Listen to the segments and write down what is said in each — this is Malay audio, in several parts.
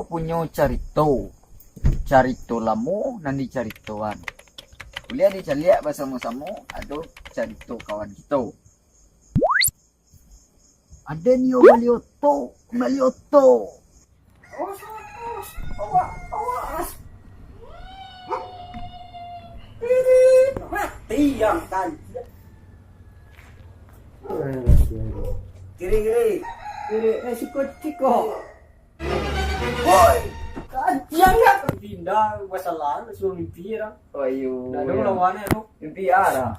punya carito. Carito lamo nan dicaritoan. Kuliah dicaliak bersama-sama ada carito kawan kita. Ada nio Malioto. Awas. Mati yang kan. Kiri. Sikot. Woi. Jangan pindah masalah suruh mimpi lah. Ayo. Dah dong lawannya tu. Mimpi ara.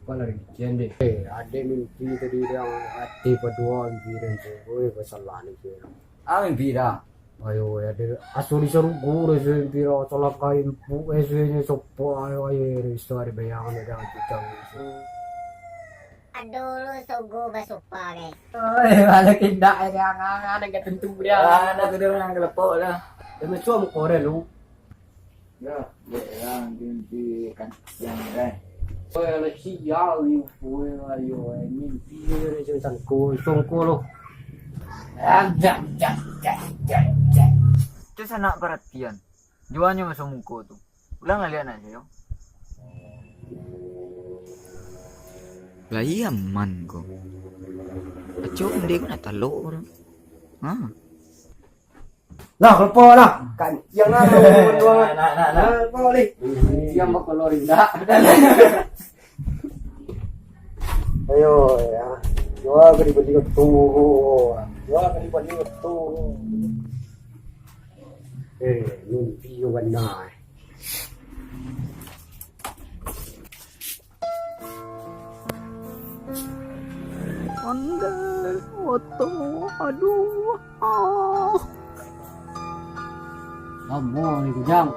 Apa lagi jende? Ada mimpi tadi yang hati berdua mimpi dan oi masalah ni kira. Mimpi dah. Ayo ada asuri seru guru mimpi ro tolak kain bu esnya sopo ayo istri bayangan ada cicang. Aduh lu sogo basupa guys. Ada kindak ada enggak tentu dia. Ada tu dia yang kelepok lah. Dia macam korel lu. Ya, yang mimpi kan yang dah. Oi ala sial ni oi ayo mimpi dia macam songko lu. Itu sana perhatian. Jualnya masuk muka tu. Ulang lah lihat nak saya. Lah iya man ko. Aco hindi ko natalo bro. Lah kepo lah. Kan yang mana dua. Nah. Boleh. Siang bakal rinda. Ayo ya. Dua kali beli tu. Mimpi yung ganda. Andai foto. Aduh. Kamu ni kujang.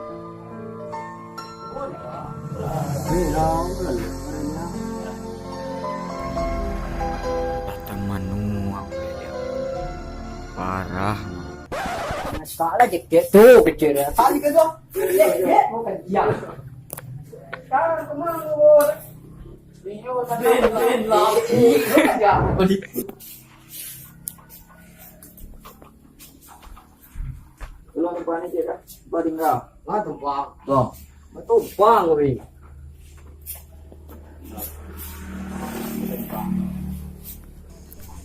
Teman parah. Sekala jeket tu kecil dia. Tadi ke tu? Bukan dia. Sekarang kemana? Bin lah. Ya. Belum depan ni je dah. Baring kau. Tumpang. Tuh. Tumpang ni.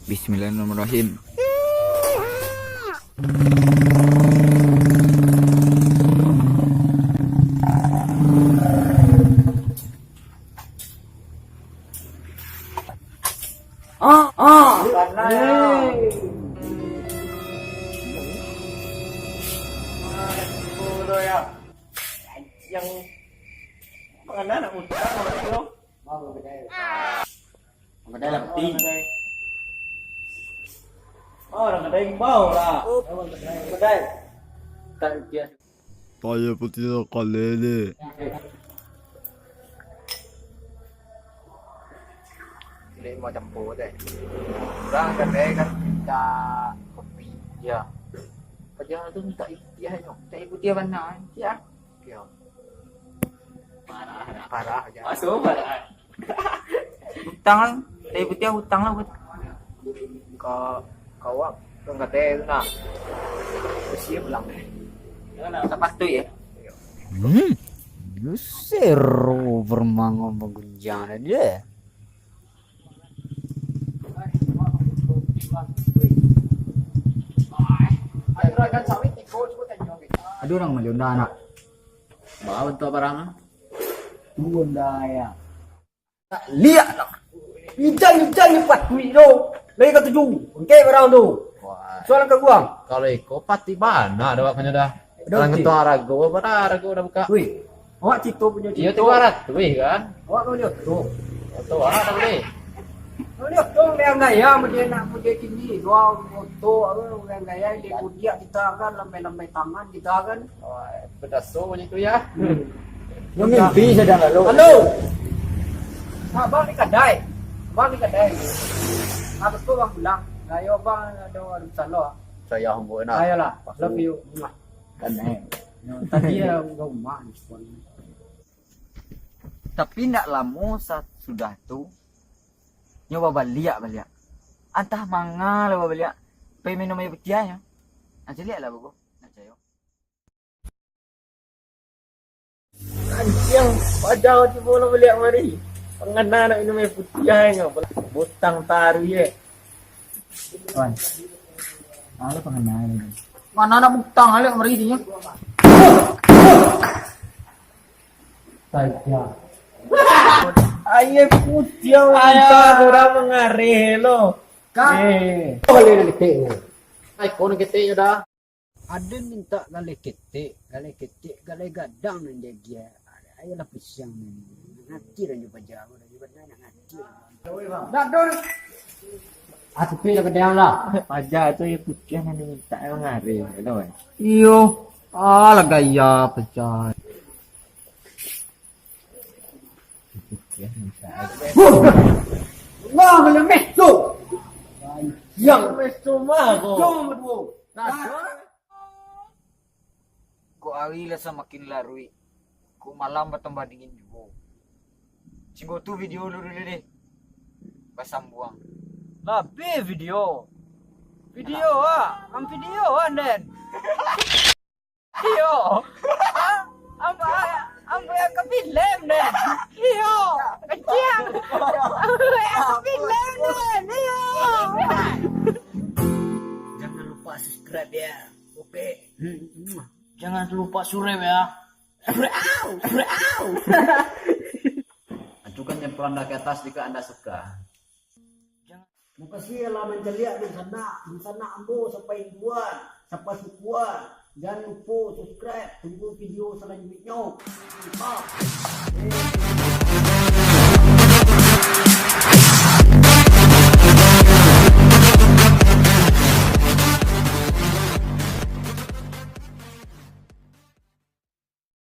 Bismillahirrahmanirrahim. Yang mana nak utang orang tu? Kedai lah peti. Orang kedai bau lah. Kedai. Tak dia. Paya putih tak kalele. Ini mau campur deh. Orang kedai kan minta kopi. Ya. Kerja tu minta ikhtiarnya. Tak ikhtiar mana? Ya. Ya. Parah aja. Masuk parah. Hutang lah. Tak ikhtiar hutang lah buat. Kawak. Orang kedai tu nak. Bersih pulang deh. Tak patut ya. Seru bermangun bergunjang dia. Ada orang Malionda nak. Bawa untuk barang ah. Bunda ya. Tak lihat nak. Ijang lipat duit tu. Lagi ke 7. Okey barang tu. Soalan ke guang. Kalau ikut pati mana ada wakanya dah. Orang ketua rago, rago dah buka. Wih. Awak cito punya cito. Iya tu warat, wih kan. Awak kau lihat tu. Tu warat dah boleh. Kau lihat tu orang gaya macam nak punya kini. Dua foto orang gaya dia kudiak kita kan lambai-lambai tangan kita kan. Pedas so macam tu ya. Yang mimpi sedang lalu. Halo. Bang ni kedai. Aku tu bang pulang. Gayo bang ada orang salah. Saya hambur nak. Ayolah. Love you. Kan Tadi rumah ni. Tapi nak lama sudah tu nyoba balik. Antah mangal lah balik. Pergi minum air putihnya. Nanti lihatlah buku. Anjing, padahal di bola beliak mari. Pengen nak minum air putih hanya butang taru ye. Wan. Ala pengenal ini. Mana nak butang alik mari dia. Saja. Air putih ayah orang mengarih lo. Boleh letik. Ai kon kita dah. Ada minta galai ketik, galai gadang nan dia. Ayolah pisang ni. Ngati dah jumpa jauh dah jumpa nak ngati. Dak dol. Aku pilih kedai lah. Pajak tu air putih yang diminta mengarih lo. Iyo. Alah gaya pecah. Wah, belum mesu. Yang cuma ko. Jom berdua. Ko hari lah semakin larui. Ko malam bertambah dingin juga. Singgo tu video dulu deh. Basam buang. Lebih video. Video ah, am video anden. Video. Apa yang kepilem den. Video. Kecil. Apa yang kepilem den. Video. Jangan lupa subscribe ya. Oke. Jangan lupa surep ya. Ajukan jempol anda ke atas jika anda suka. Makasih lah menjeliak di sana ambo sampai induan, sampai sukuan. Jangan lupa subscribe, tunggu video selanjutnya.